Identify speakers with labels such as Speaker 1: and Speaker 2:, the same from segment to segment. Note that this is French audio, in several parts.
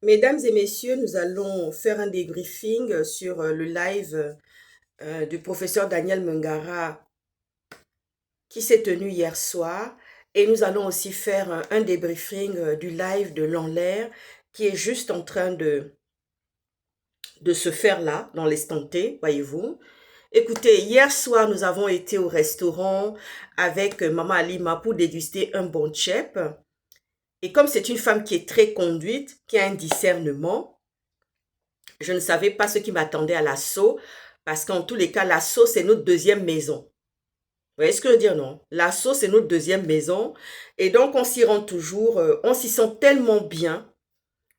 Speaker 1: Mesdames et messieurs, nous allons faire un débriefing sur le live du professeur Daniel Mungara qui s'est tenu hier soir. Et nous allons aussi faire un débriefing du live de l'Enlair qui est juste en train de se faire là, dans l'instant T, voyez-vous. Écoutez, hier soir, nous avons été au restaurant avec Maman Alima pour déguster un bon tchèp. Et comme c'est une femme qui est très conduite, qui a un discernement, je ne savais pas ce qui m'attendait à l'assaut, parce qu'en tous les cas, l'assaut, c'est notre deuxième maison. Vous voyez ce que je veux dire, non? L'assaut, c'est notre deuxième maison. Et donc, on s'y rend toujours, on s'y sent tellement bien,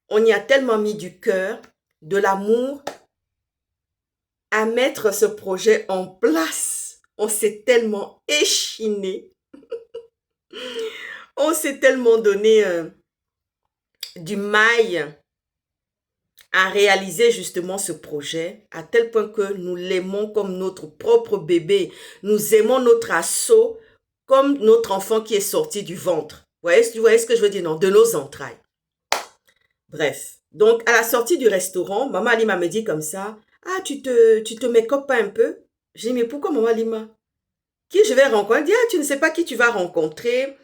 Speaker 1: on y a tellement mis du cœur, de l'amour, à mettre ce projet en place. On s'est tellement échiné, on s'est tellement donné du mail à réaliser justement ce projet, à tel point que nous l'aimons comme notre propre bébé. Nous aimons notre assaut comme notre enfant qui est sorti du ventre. Vous voyez ce que je veux dire? Non, de nos entrailles. Bref. Donc, à la sortie du restaurant, Maman Alima me dit comme ça, « Ah, tu te make-up pas un peu? » J'ai dit, « Mais pourquoi Maman Alima? Qui je vais rencontrer? » Elle dit, « Ah, tu ne sais pas qui tu vas rencontrer.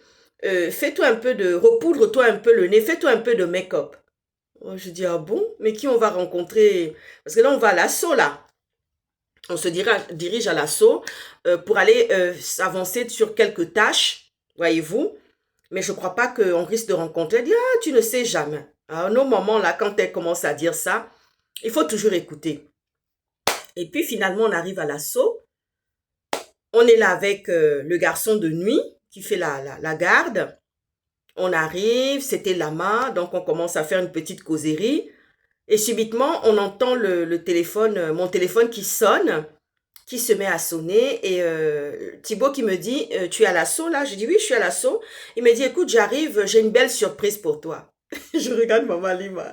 Speaker 1: Fais-toi un peu de... Repoudre-toi un peu le nez, fais-toi un peu de make-up. » Oh, je dis, ah bon? Mais qui on va rencontrer? Parce que là, on va à l'assaut, là. On se dirige à l'assaut pour aller s'avancer sur quelques tâches, voyez-vous. Mais je ne crois pas qu'on risque de rencontrer. Elle dit, ah, tu ne sais jamais. À nos moments, là, quand elle commence à dire ça, il faut toujours écouter. Et puis, finalement, on arrive à l'assaut. On est là avec le garçon de nuit qui fait la garde. On arrive, c'était Lama, donc on commence à faire une petite causerie. Et subitement, on entend le téléphone, mon téléphone qui sonne, qui se met à sonner. Et Thibaut qui me dit, tu es à l'assaut là? Je dis, oui, je suis à l'assaut. Il me dit, écoute, j'arrive, j'ai une belle surprise pour toi. Je regarde Maman Lima.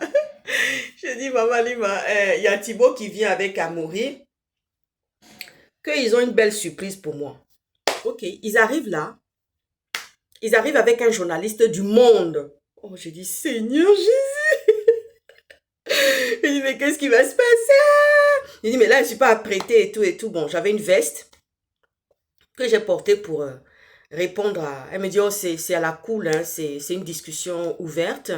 Speaker 1: Je dis, Maman Lima, il y a Thibaut qui vient avec Amaury, qu'ils ont une belle surprise pour moi. Ok, ils arrivent là. Ils arrivent avec un journaliste du Monde. Oh, je dis, Seigneur Jésus. Il dit, mais qu'est-ce qui va se passer? Il dit, mais là, je ne suis pas apprêtée et tout et tout. Bon, j'avais une veste que j'ai portée pour répondre à... Elle me dit, oh, c'est à la cool, hein, c'est une discussion ouverte,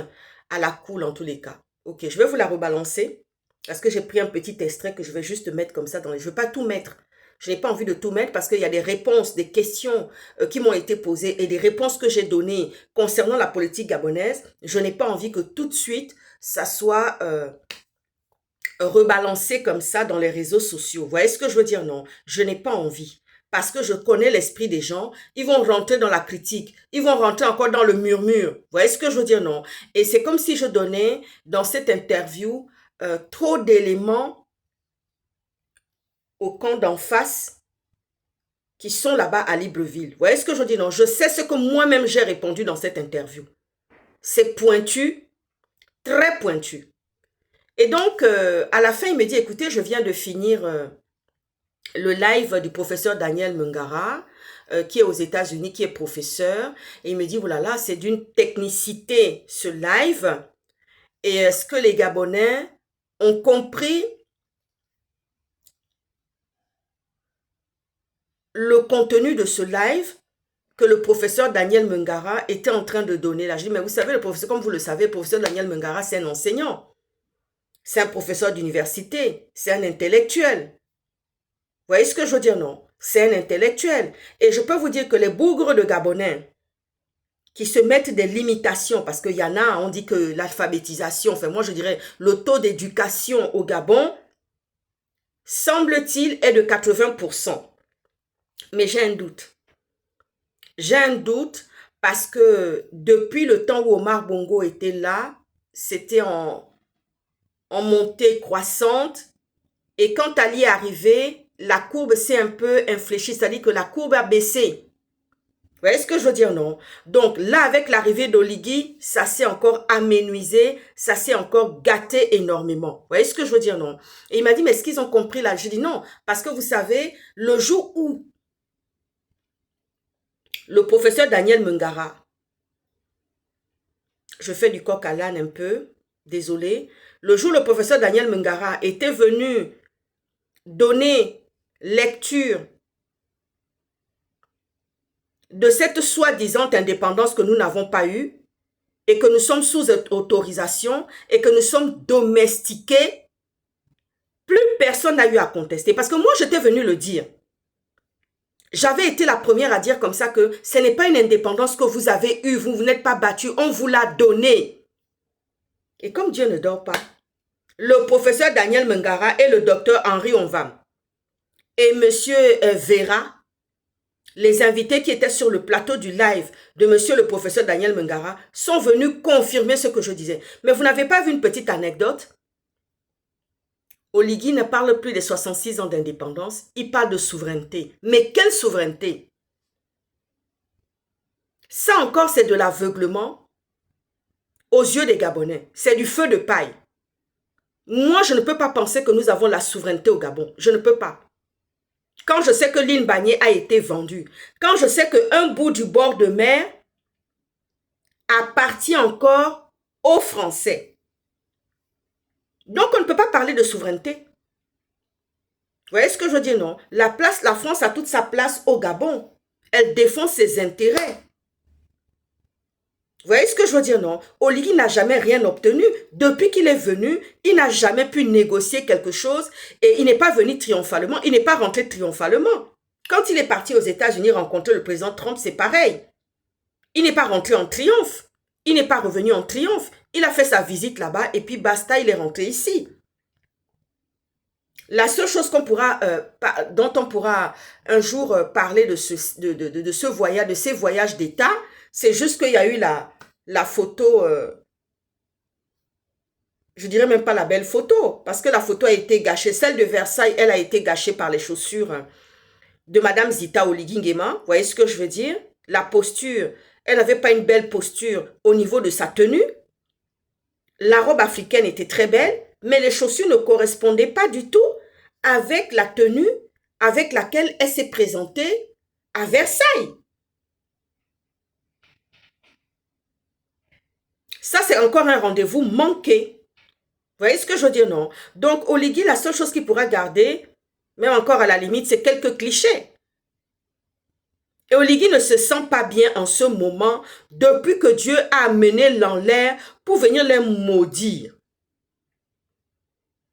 Speaker 1: à la cool en tous les cas. Ok, je vais vous la rebalancer parce que j'ai pris un petit extrait que je vais juste mettre comme ça dans les... Je ne veux pas tout mettre. Je n'ai pas envie de tout mettre parce qu'il y a des réponses, des questions qui m'ont été posées et des réponses que j'ai données concernant la politique gabonaise. Je n'ai pas envie que tout de suite, ça soit rebalancé comme ça dans les réseaux sociaux. Vous voyez ce que je veux dire? Non, je n'ai pas envie. Parce que je connais l'esprit des gens, ils vont rentrer dans la critique, ils vont rentrer encore dans le murmure. Vous voyez ce que je veux dire? Non. Et c'est comme si je donnais dans cette interview trop d'éléments au camp d'en face qui sont là-bas à Libreville. Vous voyez ce que je dis? Non, je sais ce que moi-même j'ai répondu dans cette interview. C'est pointu, très pointu. Et donc, à la fin, il me dit, écoutez, je viens de finir le live du professeur Daniel Mungara, qui est aux États-Unis, qui est professeur. Et il me dit, voilà, c'est d'une technicité, ce live. Et est-ce que les Gabonais ont compris le contenu de ce live que le professeur Daniel Mungara était en train de donner là? Je dis, mais vous savez, le professeur, comme vous le savez, le professeur Daniel Mungara, c'est un enseignant. C'est un professeur d'université. C'est un intellectuel. Vous voyez ce que je veux dire? Non. C'est un intellectuel. Et je peux vous dire que les bougres de Gabonais qui se mettent des limitations, parce qu'il y en a, on dit que l'alphabétisation, enfin moi je dirais le taux d'éducation au Gabon, semble-t-il, est de 80%. Mais j'ai un doute. J'ai un doute parce que depuis le temps où Omar Bongo était là, c'était en montée croissante. Et quand Ali est arrivé, la courbe s'est un peu infléchie, c'est-à-dire que la courbe a baissé. Vous voyez ce que je veux dire, non? Donc là, avec l'arrivée d'Oligui, ça s'est encore aménuisé, ça s'est encore gâté énormément. Vous voyez ce que je veux dire, non? Et il m'a dit, mais est-ce qu'ils ont compris là? Je dis non, parce que vous savez, le jour où le professeur Daniel Mungara, je fais du coq à l'âne un peu, désolé, le jour où le professeur Daniel Mungara était venu donner lecture de cette soi-disant indépendance que nous n'avons pas eue et que nous sommes sous autorisation et que nous sommes domestiqués, plus personne n'a eu à contester. Parce que moi, j'étais venu le dire. J'avais été la première à dire comme ça que ce n'est pas une indépendance que vous avez eue, vous n'êtes pas battu, on vous l'a donnée. Et comme Dieu ne dort pas, le professeur Daniel Mungara et le docteur Henri Onvam et monsieur Vera, les invités qui étaient sur le plateau du live de monsieur le professeur Daniel Mungara, sont venus confirmer ce que je disais. Mais vous n'avez pas vu une petite anecdote? Oligui ne parle plus des 66 ans d'indépendance, il parle de souveraineté. Mais quelle souveraineté? Ça encore, c'est de l'aveuglement aux yeux des Gabonais. C'est du feu de paille. Moi, je ne peux pas penser que nous avons la souveraineté au Gabon. Je ne peux pas. Quand je sais que l'île Bagné a été vendue, quand je sais qu'un bout du bord de mer appartient encore aux Français. Donc, on ne peut pas parler de souveraineté. Vous voyez ce que je veux dire, non? La France a toute sa place au Gabon. Elle défend ses intérêts. Vous voyez ce que je veux dire, non? Oligui n'a jamais rien obtenu. Depuis qu'il est venu, il n'a jamais pu négocier quelque chose et il n'est pas venu triomphalement. Il n'est pas rentré triomphalement. Quand il est parti aux États-Unis rencontrer le président Trump, c'est pareil. Il n'est pas rentré en triomphe. Il n'est pas revenu en triomphe. Il a fait sa visite là-bas et puis basta, il est rentré ici. La seule chose dont on pourra un jour parler de ces voyages d'État, c'est juste qu'il y a eu la photo, je dirais même pas la belle photo, parce que la photo a été gâchée. Celle de Versailles, elle a été gâchée par les chaussures de Madame Zita Oligui Nguema. Vous voyez ce que je veux dire? La posture, elle n'avait pas une belle posture au niveau de sa tenue. La robe africaine était très belle, mais les chaussures ne correspondaient pas du tout avec la tenue avec laquelle elle s'est présentée à Versailles. Ça, c'est encore un rendez-vous manqué. Vous voyez ce que je veux dire, non? Donc, Oligui, la seule chose qu'il pourra garder, même encore à la limite, c'est quelques clichés. Et Oligui ne se sent pas bien en ce moment depuis que Dieu a amené l'enlaire pour venir les maudire.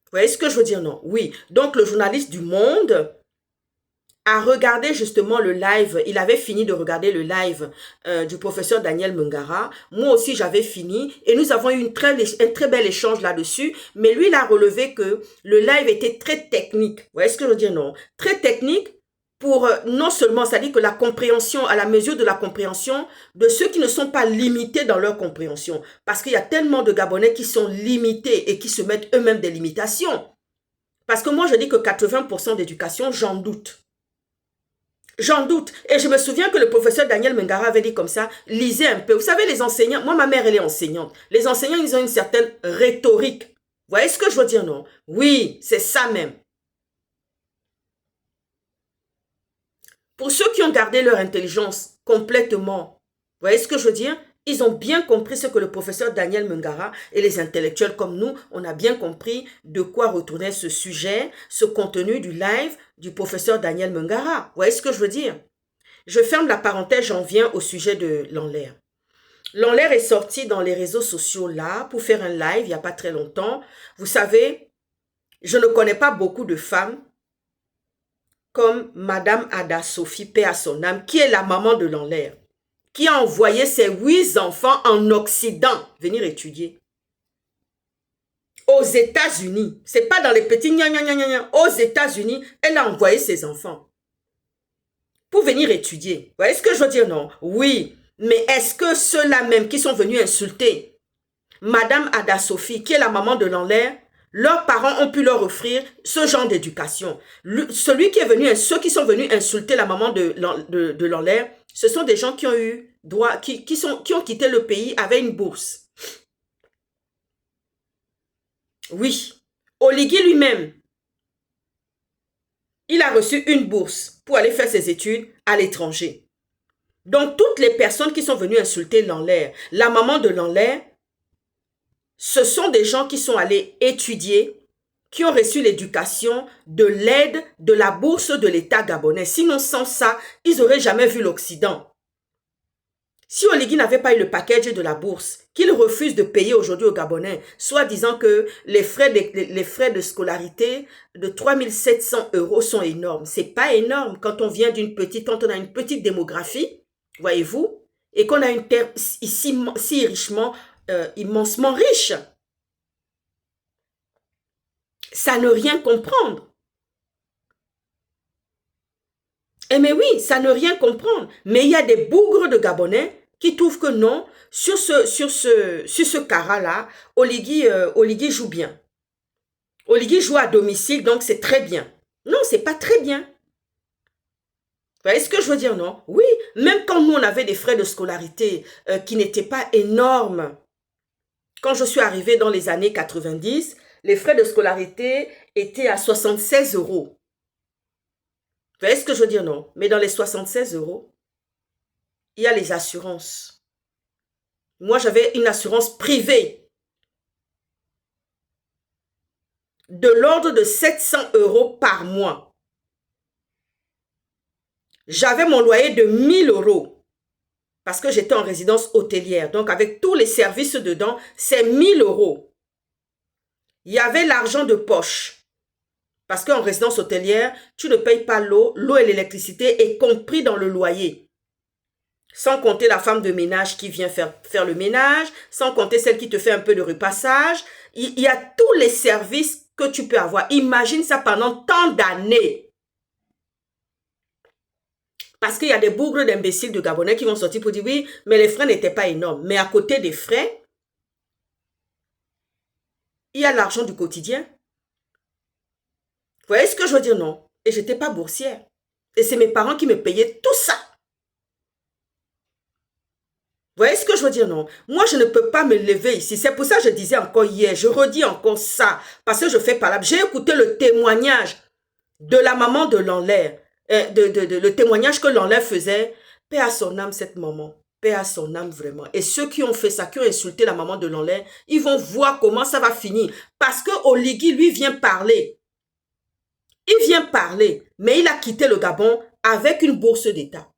Speaker 1: Vous voyez ce que je veux dire, non? Oui. Donc, le journaliste du Monde a regardé justement le live. Il avait fini de regarder le live du professeur Daniel Mungara. Moi aussi, j'avais fini. Et nous avons eu un très bel échange là-dessus. Mais lui, il a relevé que le live était très technique. Vous voyez ce que je veux dire, non? Très technique pour non seulement, c'est-à-dire que la compréhension, à la mesure de la compréhension de ceux qui ne sont pas limités dans leur compréhension. Parce qu'il y a tellement de Gabonais qui sont limités et qui se mettent eux-mêmes des limitations. Parce que moi, je dis que 80% d'éducation, j'en doute. J'en doute. Et je me souviens que le professeur Daniel Mungara avait dit comme ça, lisez un peu. Vous savez, les enseignants, moi, ma mère, elle est enseignante. Les enseignants, ils ont une certaine rhétorique. Vous voyez ce que je veux dire, non? Oui, c'est ça même. Pour ceux qui ont gardé leur intelligence complètement, vous voyez ce que je veux dire? Ils ont bien compris ce que le professeur Daniel Mungara et les intellectuels comme nous, on a bien compris de quoi retournait ce sujet, ce contenu du live du professeur Daniel Mungara. Vous voyez ce que je veux dire? Je ferme la parenthèse, j'en viens au sujet de l'enlaire. L'enlaire est sorti dans les réseaux sociaux là pour faire un live il n'y a pas très longtemps. Vous savez, je ne connais pas beaucoup de femmes comme Madame Ada Sophie, paix à son âme, qui est la maman de l'enlaire, qui a envoyé ses 8 enfants en Occident venir étudier. Aux États-Unis. Ce n'est pas dans les petits gna gna gna gna. Aux États-Unis, elle a envoyé ses enfants pour venir étudier. Vous voyez ce que je veux dire, non? Oui, mais est-ce que ceux-là même qui sont venus insulter Madame Ada Sophie, qui est la maman de l'enlaire, leurs parents ont pu leur offrir ce genre d'éducation? Ceux qui sont venus insulter la maman de l'enlaire, ce sont des gens qui ont eu droit, qui ont quitté le pays avec une bourse. Oui. Oligui lui-même, il a reçu une bourse pour aller faire ses études à l'étranger. Donc, toutes les personnes qui sont venues insulter l'enlaire, la maman de l'enlaire, Ce sont des gens qui sont allés étudier, qui ont reçu l'éducation, de l'aide, de la bourse de l'État gabonais. Sinon, sans ça, ils n'auraient jamais vu l'Occident. Si Oligui n'avait pas eu le package de la bourse, qu'il refuse de payer aujourd'hui aux Gabonais, soit disant que les frais de scolarité de 3700 € sont énormes. C'est pas énorme quand on vient quand on a une petite démographie, voyez-vous, et qu'on a une terre ici si richement, immensement riche. Ça ne rien comprendre. Eh mais oui, ça ne rien comprendre. Mais il y a des bougres de Gabonais qui trouvent que non, sur ce cara-là, Oligui joue bien. Oligui joue à domicile, donc c'est très bien. Non, c'est pas très bien. Vous voyez ce que je veux dire, non? Oui, même quand nous, on avait des frais de scolarité qui n'étaient pas énormes. Quand je suis arrivée dans les années 90, les frais de scolarité étaient à 76 €. Vous voyez ce que je veux dire, non? Mais dans les 76 €, il y a les assurances. Moi, j'avais une assurance privée de l'ordre de 700 € par mois. J'avais mon loyer de 1000 € parce que j'étais en résidence hôtelière. Donc, avec tous les services dedans, c'est 1000 €. Il y avait l'argent de poche. Parce qu'en résidence hôtelière, tu ne payes pas l'eau. L'eau et l'électricité est compris dans le loyer. Sans compter la femme de ménage qui vient faire le ménage, sans compter celle qui te fait un peu de repassage. Il y a tous les services que tu peux avoir. Imagine ça pendant tant d'années. Parce qu'il y a des bougres d'imbéciles de Gabonais qui vont sortir pour dire oui, mais les frais n'étaient pas énormes. Mais à côté des frais, il y a l'argent du quotidien. Vous voyez ce que je veux dire, non? Et je n'étais pas boursière. Et c'est mes parents qui me payaient tout ça. Vous voyez ce que je veux dire, non? Moi, je ne peux pas me lever ici. C'est pour ça que je disais encore hier, je redis encore ça, parce que je fais par là. J'ai écouté le témoignage de la maman de Lanlaire, le témoignage que Lanlaire faisait. Paix à son âme, cette maman. Paix à son âme, vraiment. Et ceux qui ont fait ça, qui ont insulté la maman de Lanlaire, ils vont voir comment ça va finir. Parce que Oligui, lui, vient parler. Il vient parler, mais il a quitté le Gabon avec une bourse d'État.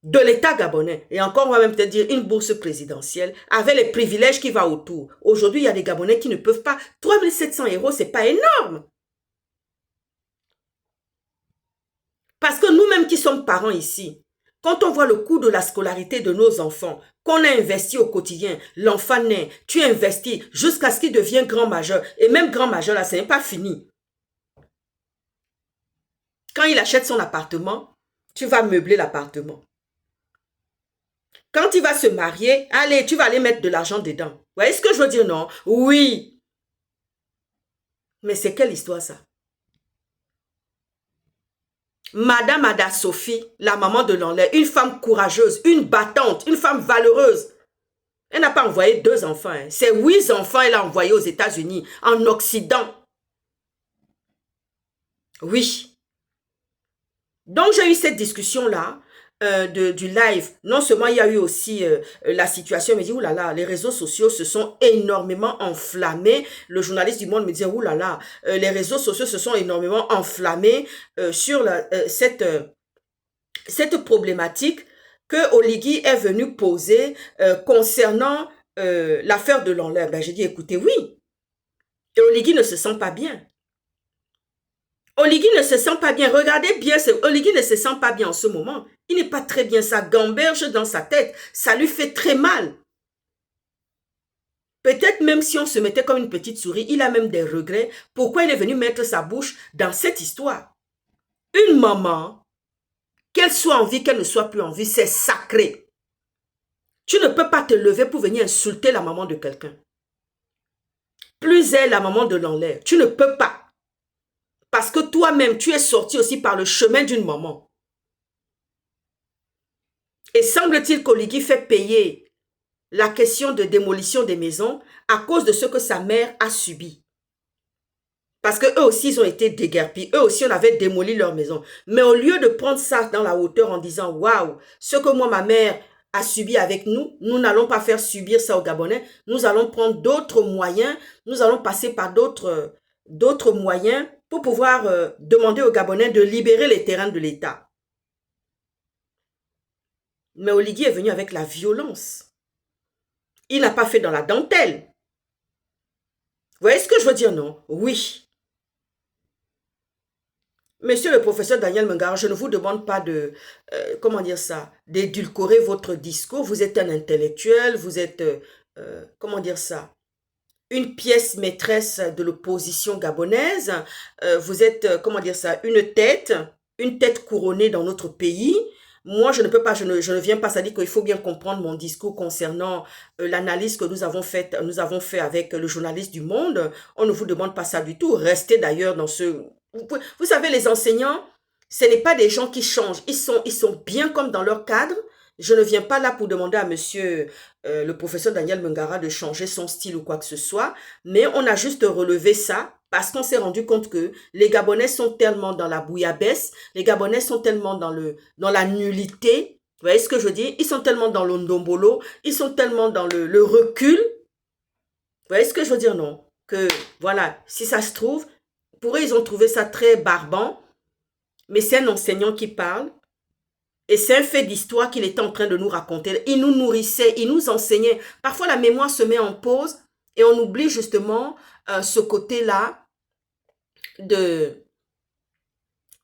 Speaker 1: De l'État gabonais, et encore on va même peut-être dire une bourse présidentielle, avec les privilèges qui vont autour. Aujourd'hui, il y a des Gabonais qui ne peuvent pas. 3700 €, c'est pas énorme. Parce que nous-mêmes qui sommes parents ici, quand on voit le coût de la scolarité de nos enfants, qu'on a investi au quotidien, l'enfant naît, tu investis jusqu'à ce qu'il devienne grand majeur, et même grand majeur là, ce n'est pas fini. Quand il achète son appartement, tu vas meubler l'appartement. Quand il va se marier, allez, tu vas aller mettre de l'argent dedans. Vous voyez ce que je veux dire, non? Oui. Mais c'est quelle histoire, ça? Madame Ada Sophie, la maman de Lanlaire, une femme courageuse, une battante, une femme valeureuse. Elle n'a pas envoyé 2 enfants. Hein. C'est 8 enfants qu'elle a envoyés aux États-Unis, en Occident. Oui. Donc, j'ai eu cette discussion-là. Du live, non seulement il y a eu aussi la situation, il me dit, oulala, les réseaux sociaux se sont énormément enflammés. Le journaliste du Monde me dit, oulala, les réseaux sociaux se sont énormément enflammés sur cette problématique que Oligui est venu poser concernant l'affaire de Lanlaire. Ben, j'ai dit, écoutez, oui. Et Oligui ne se sent pas bien. Oligui ne se sent pas bien. Regardez bien, Oligui ne se sent pas bien en ce moment. Il n'est pas très bien. Ça gamberge dans sa tête. Ça lui fait très mal. Peut-être même si on se mettait comme une petite souris, il a même des regrets. Pourquoi il est venu mettre sa bouche dans cette histoire? Une maman, qu'elle soit en vie, qu'elle ne soit plus en vie, c'est sacré. Tu ne peux pas te lever pour venir insulter la maman de quelqu'un. Plus elle, la maman de Lanlaire. Tu ne peux pas. Parce que toi-même, tu es sorti aussi par le chemin d'une maman. Et semble-t-il qu'Oligui fait payer la question de démolition des maisons à cause de ce que sa mère a subi. Parce qu'eux aussi, ils ont été déguerpis. Eux aussi, on avait démoli leur maison. Mais au lieu de prendre ça dans la hauteur en disant « Waouh, ce que moi, ma mère à subir avec nous. Nous n'allons pas faire subir ça aux Gabonais. Nous allons prendre d'autres moyens. Nous allons passer par d'autres moyens pour pouvoir demander aux Gabonais de libérer les terrains de l'État. Mais Oligui est venu avec la violence. Il n'a pas fait dans la dentelle. Vous voyez ce que je veux dire, non? Oui. Monsieur le professeur Daniel Mungara, je ne vous demande pas de, comment dire ça, d'édulcorer votre discours. Vous êtes un intellectuel, vous êtes, comment dire ça, une pièce maîtresse de l'opposition gabonaise. Vous êtes, comment dire ça, une tête couronnée dans notre pays. Moi, je ne peux pas, je ne viens pas, ça dit qu'il faut bien comprendre mon discours concernant l'analyse que nous avons fait avec le journaliste du Monde. On ne vous demande pas ça du tout. Restez d'ailleurs dans ce... Vous savez, les enseignants, ce n'est pas des gens qui changent. Ils sont bien comme dans leur cadre. Je ne viens pas là pour demander à monsieur le professeur Daniel Mungara de changer son style ou quoi que ce soit, mais on a juste relevé ça parce qu'on s'est rendu compte que les Gabonais sont tellement dans la bouillabaisse, les Gabonais sont tellement dans la nullité, vous voyez ce que je veux dire? Ils sont tellement dans le ndombolo, ils sont tellement dans le recul, vous voyez ce que je veux dire, non? Que, voilà, si ça se trouve, pour eux, ils ont trouvé ça très barbant, mais c'est un enseignant qui parle, et c'est un fait d'histoire qu'il était en train de nous raconter. Il nous nourrissait, il nous enseignait. Parfois, la mémoire se met en pause et on oublie justement ce côté-là de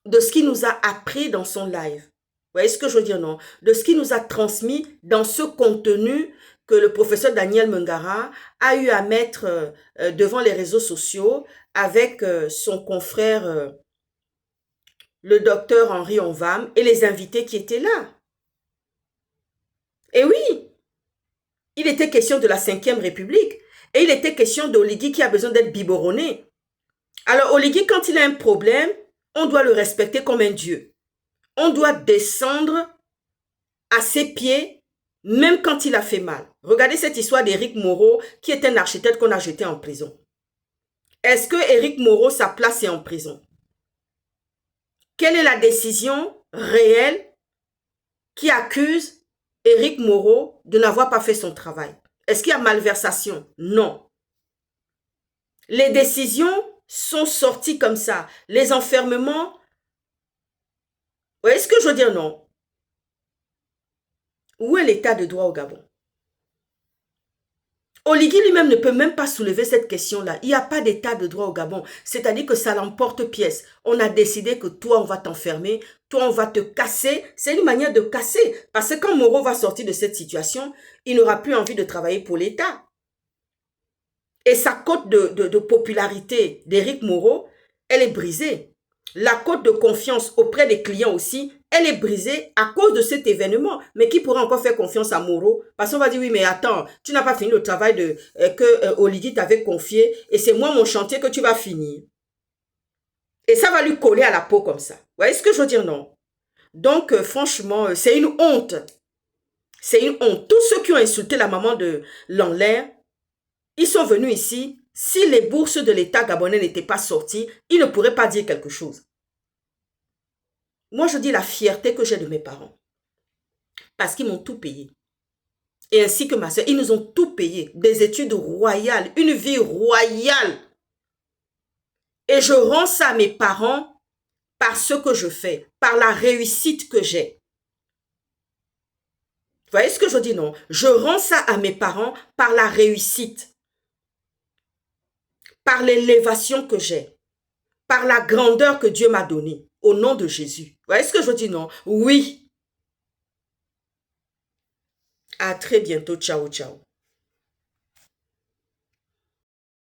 Speaker 1: ce qu'il nous a appris dans son live. Vous voyez ce que je veux dire, non? De ce qu'il nous a transmis dans ce contenu que le professeur Daniel Mungara a eu à mettre devant les réseaux sociaux avec son confrère le docteur Henri Onvam et les invités qui étaient là. Et oui, il était question de la 5e République et il était question d'Oligui qui a besoin d'être biberonné. Alors Oligui, quand il a un problème, on doit le respecter comme un dieu. On doit descendre à ses pieds, même quand il a fait mal. Regardez cette histoire d'Éric Moreau, qui est un architecte qu'on a jeté en prison. Est-ce que Éric Moreau, sa place est en prison? Quelle est la décision réelle qui accuse Éric Moreau de n'avoir pas fait son travail? Est-ce qu'il y a malversation? Non. Les décisions sont sorties comme ça. Les enfermements, vous voyez ce que je veux dire, non? Où est l'état de droit au Gabon? Oligui lui-même ne peut même pas soulever cette question-là. Il n'y a pas d'état de droit au Gabon. C'est-à-dire que ça l'emporte-pièce. On a décidé que toi, on va t'enfermer, toi, on va te casser. C'est une manière de casser. Parce que quand Moreau va sortir de cette situation, il n'aura plus envie de travailler pour l'État. Et sa cote de popularité d'Éric Moreau, elle est brisée. La cote de confiance auprès des clients aussi, elle est brisée à cause de cet événement. Mais qui pourra encore faire confiance à Moreau? Parce qu'on va dire, oui, mais attends, tu n'as pas fini le travail que Oligui t'avait confié et c'est moi mon chantier que tu vas finir. Et ça va lui coller à la peau comme ça. Vous voyez ce que je veux dire, non? Donc, franchement, c'est une honte. C'est une honte. Tous ceux qui ont insulté la maman de Lanlaire, ils sont venus ici. Si les bourses de l'État gabonais n'étaient pas sorties, ils ne pourraient pas dire quelque chose. Moi, je dis la fierté que j'ai de mes parents. Parce qu'ils m'ont tout payé. Et ainsi que ma soeur, ils nous ont tout payé. Des études royales, une vie royale. Et je rends ça à mes parents par ce que je fais, par la réussite que j'ai. Vous voyez ce que je dis, non? Je rends ça à mes parents par la réussite, par l'élévation que j'ai, par la grandeur que Dieu m'a donnée, au nom de Jésus. Vous voyez ce que je dis, non? Oui. À très bientôt. Ciao, ciao.